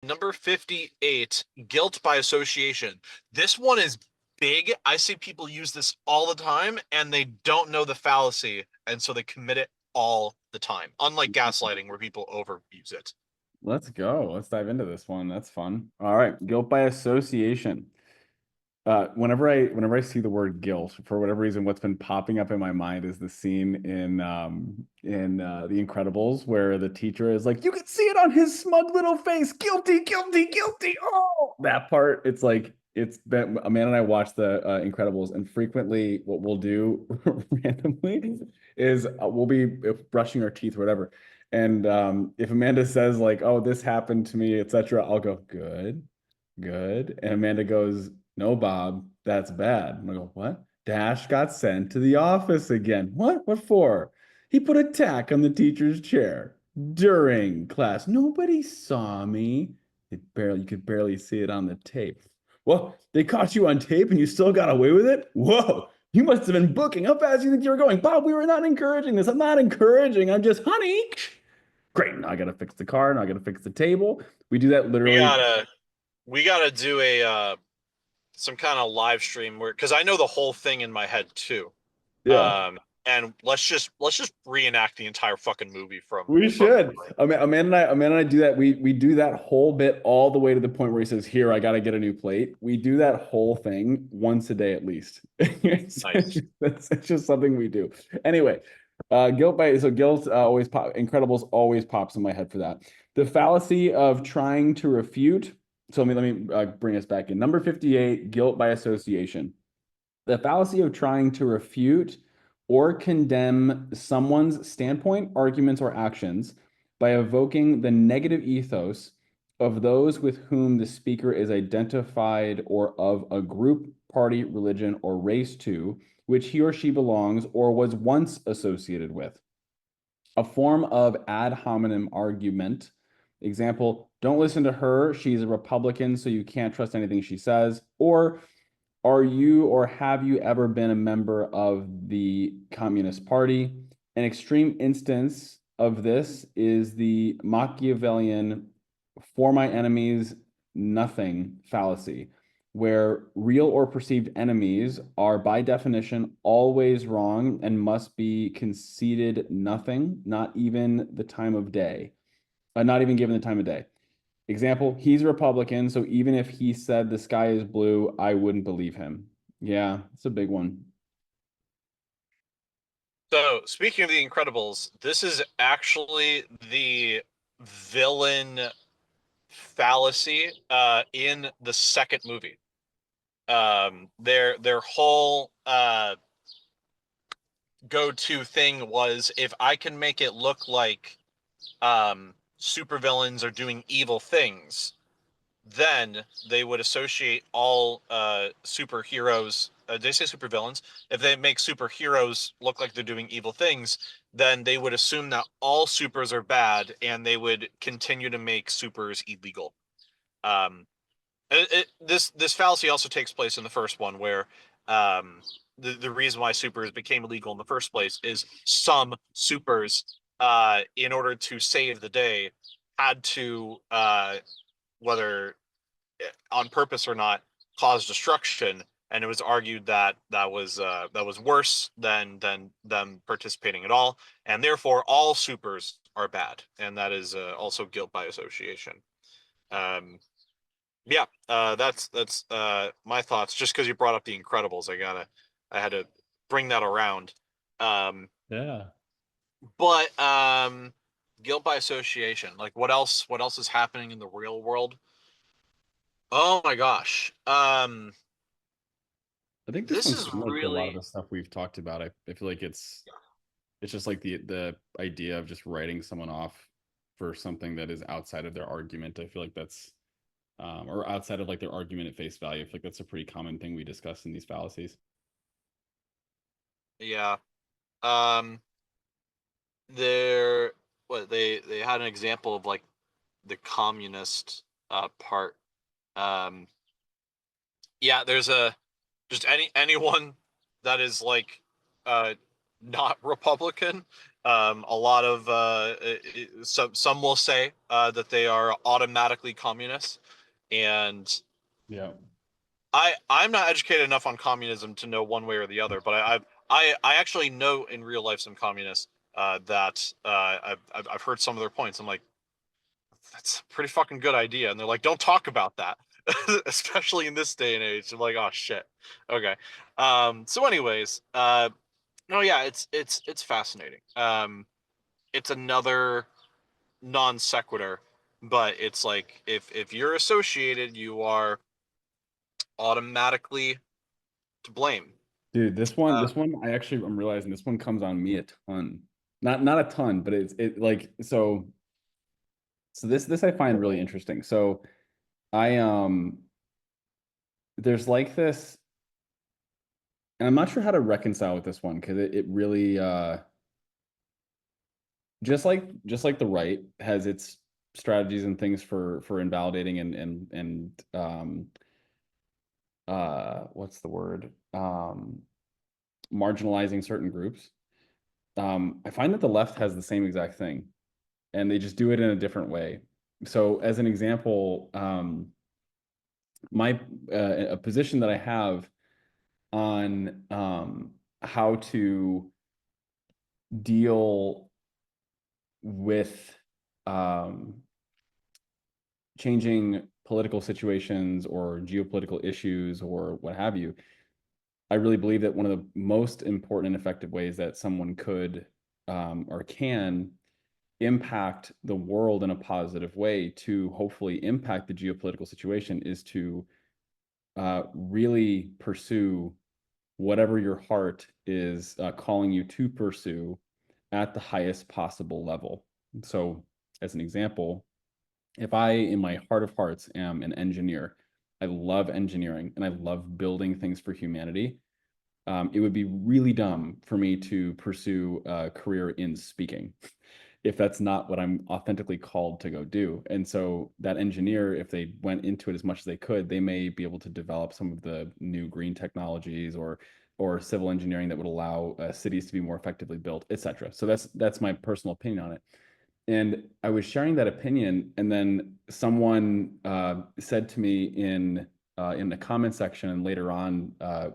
Number 58, guilt by association. This one is big. I see people use this all the time and they don't know the fallacy, and so they commit it all the time. Unlike gaslighting, where people overuse it. Let's go. Let's dive into this one. That's fun. All right. Guilt by association. Whenever I see the word guilt, for whatever reason, what's been popping up in my mind is the scene in The Incredibles where the teacher is like, you can see it on his smug little face, guilty, guilty, guilty. Oh, that part. It's like it's been Amanda and I watch the Incredibles, and frequently what we'll do randomly is we'll be brushing our teeth or whatever. And if Amanda says like, "Oh, this happened to me," etc., I'll go, "Good, good," and Amanda goes, "No, Bob, that's bad." And I go, "What?" Dash got sent to the office again. What? What for? He put a tack on the teacher's chair during class. Nobody saw me. You could barely see it on the tape. Well, they caught you on tape and you still got away with it? Whoa, you must have been booking. How fast do you think you were going? Bob, we were not encouraging this. I'm not encouraging. I'm just, honey. Great. Now I got to fix the car. Now I got to fix the table. We do that We literally. gotta we gotta do a some kind of live stream where, because I know the whole thing in my head too. Yeah. And let's just reenact the entire fucking movie We from should. memory. Amanda and I do that. We do that whole bit all the way to the point where he says, "Here, I got to get a new plate." We do that whole thing once a day at least. Nice. It's just something we do. Anyway, guilt always Incredibles always pops in my head for that. The fallacy of trying to refute. So let me bring us back in. Number 58, guilt by association. The fallacy of trying to refute or condemn someone's standpoint, arguments, or actions by evoking the negative ethos of those with whom the speaker is identified or of a group, party, religion, or race to which he or she belongs or was once associated with. A form of ad hominem argument. Example, don't listen to her. She's a Republican, so you can't trust anything she says. Or are you or have you ever been a member of the Communist Party? An extreme instance of this is the Machiavellian for my enemies, nothing fallacy, where real or perceived enemies are by definition always wrong and must be conceded nothing, not even the time of day, not even given the time of day. Example, he's a Republican, so even if he said the sky is blue, I wouldn't believe him. Yeah, it's a big one. So, speaking of The Incredibles, this is actually the villain fallacy in the second movie. Their whole go-to thing was, if I can make it look like supervillains are doing evil things, then they would associate all superheroes. They say supervillains. If they make superheroes look like they're doing evil things, then they would assume that all supers are bad, and they would continue to make supers illegal. Um, this fallacy also takes place in the first one, where the reason why supers became illegal in the first place is some supers, in order to save the day, had to, whether on purpose or not, cause destruction, and it was argued that that was worse than them participating at all, and therefore all supers are bad, and that is also guilt by association. Um, yeah, that's my thoughts. Just because you brought up The Incredibles, I had to bring that around. Um, Yeah. but guilt by association. Like, what else is happening in the real world? Oh my gosh. I think this This one's is similar to a lot of really the stuff we've talked about. I feel like it's just like the idea of just writing someone off for something that is outside of their argument. I feel like that's or outside of like their argument at face value. I feel like that's a pretty common thing we discuss in these fallacies. yeah. Um, there what they had an example of, like, the communist part. Um, yeah, there's a just anyone that is like uh not Republican A lot of some will say that they are automatically communists, and Yeah. I'm not educated enough on communism to know one way or the other, but I actually know in real life some communists that I've heard some of their points. I'm like, that's a pretty fucking good idea, and they're like, don't talk about that, especially in this day and age. I'm like, oh shit, okay. So, anyways, no, yeah, it's fascinating. It's another non sequitur, but it's like if you're associated, you are automatically to blame. Dude, Uh, I'm realizing this one comes on me a ton. Not a ton, but it like so this I find really interesting. So I there's like this, and I'm not sure how to reconcile with this one because it really just like the right has its strategies and things for invalidating and what's the word? Marginalizing certain groups. I find that the left has the same exact thing, and they just do it in a different way. So, as an example, my a position that I have on how to deal with um, changing political situations or geopolitical issues or what have you. I really believe that one of the most important and effective ways that someone could or can impact the world in a positive way to hopefully impact the geopolitical situation is to really pursue whatever your heart is calling you to pursue at the highest possible level. So, as an example, if I, in my heart of hearts, am an engineer, I love engineering and I love building things for humanity. It would be really dumb for me to pursue a career in speaking if that's not what I'm authentically called to go do. And so that engineer, if they went into it as much as they could, they may be able to develop some of the new green technologies or civil engineering that would allow cities to be more effectively built, et cetera. So that's my personal opinion on it. And I was sharing that opinion, and then someone said to me in the comment section, and later on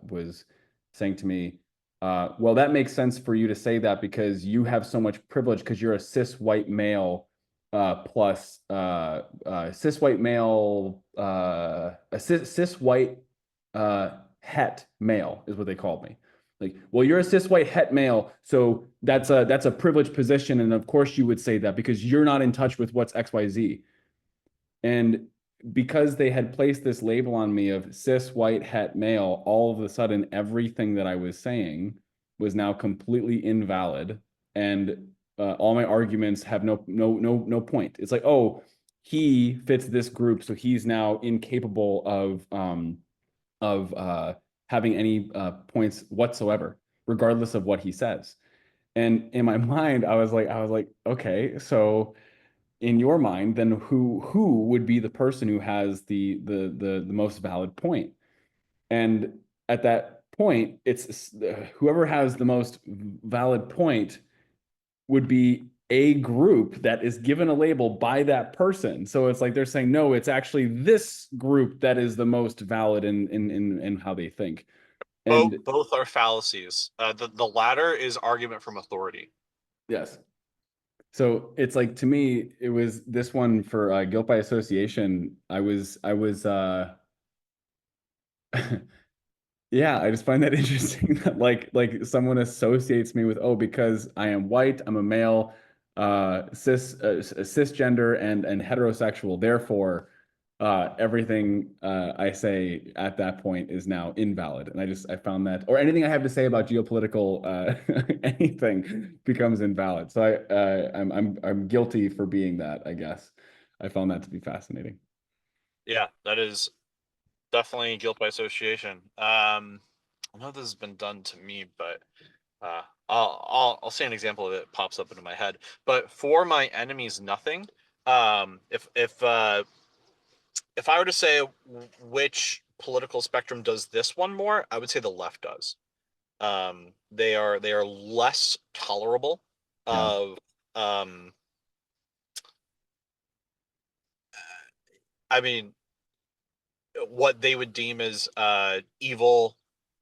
was saying to me, "Well, that makes sense for you to say that because you have so much privilege because you're a cis white male plus cis white male a cis white het male is what they called me." Like, well, you're a cis white het male, so that's a privileged position, and of course you would say that because you're not in touch with what's XYZ. And because they had placed this label on me of cis white het male, all of a sudden everything that I was saying was now completely invalid, and all my arguments have no point. It's like, oh, he fits this group, so he's now incapable of having any points whatsoever, regardless of what he says. And in my mind, I was like, okay, so in your mind, then who would be the person who has the most valid point? And at that point, it's whoever has the most valid point would be a group that is given a label by that person. So it's like they're saying, no, it's actually this group that is the most valid in how they think. And both are fallacies. The latter is argument from authority. yes, so it's like to me, it was this one for guilt by association. I was Yeah, I just find that interesting that like someone associates me with, oh, because I am white, I'm a male, cisgender and heterosexual. Therefore, everything I say at that point is now invalid. And I found that, or anything I have to say about geopolitical anything becomes invalid. So I'm guilty for being that, I guess. I found that to be fascinating. Yeah, that is definitely guilt by association. I know this has been done to me, but I'll say an example that pops up into my head. But for my enemies, nothing. If I were to say which political spectrum does this one more, I would say the left does. They are less tolerable. Yeah. of um I mean what they would deem as evil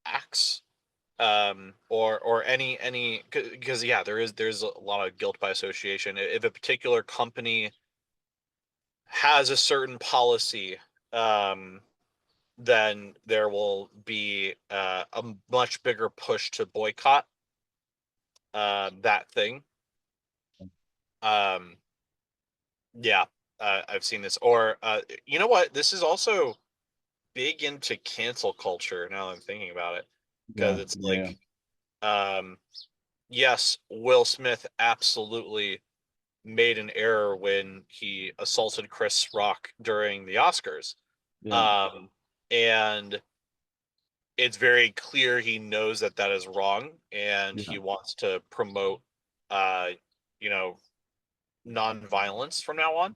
acts, or any, because yeah, there's a lot of guilt by association. If a particular company has a certain policy, um then there will be a much bigger push to boycott that thing. um yeah, I've seen this. Or you know what, this is also big into cancel culture now that I'm thinking about it, because Yeah. it's Yeah. like, um yes, Will Smith absolutely made an error when he assaulted Chris Rock during the Oscars. Yeah. Um, and it's very clear he knows that that is wrong, and Yeah. he wants to promote, uh, you know, nonviolence from now on.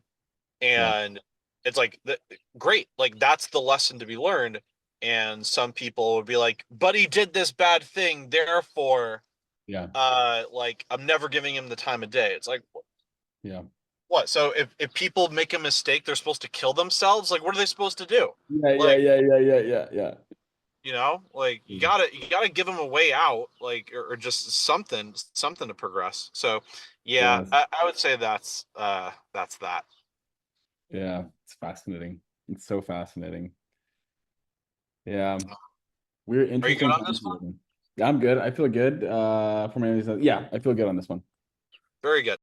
Yeah. And it's like, great, like that's the lesson to be learned. And some people would be like, but he did this bad thing, therefore, Yeah. like I'm never giving him the time of day. It's like, Yeah. what? So if people make a mistake, they're supposed to kill themselves? Like, what are they supposed to do? Yeah. Yeah. Like, Yeah. Yeah. Yeah. Yeah. Yeah. like you gotta give them a way out, like, or just something to progress. So yeah, Yes. I would say that's that. Yeah. It's fascinating. It's so fascinating. Yeah. We're Are you good interesting on times this we one? live in. Yeah, I'm good. I feel good. For my, yeah, I feel good on this one. Very good.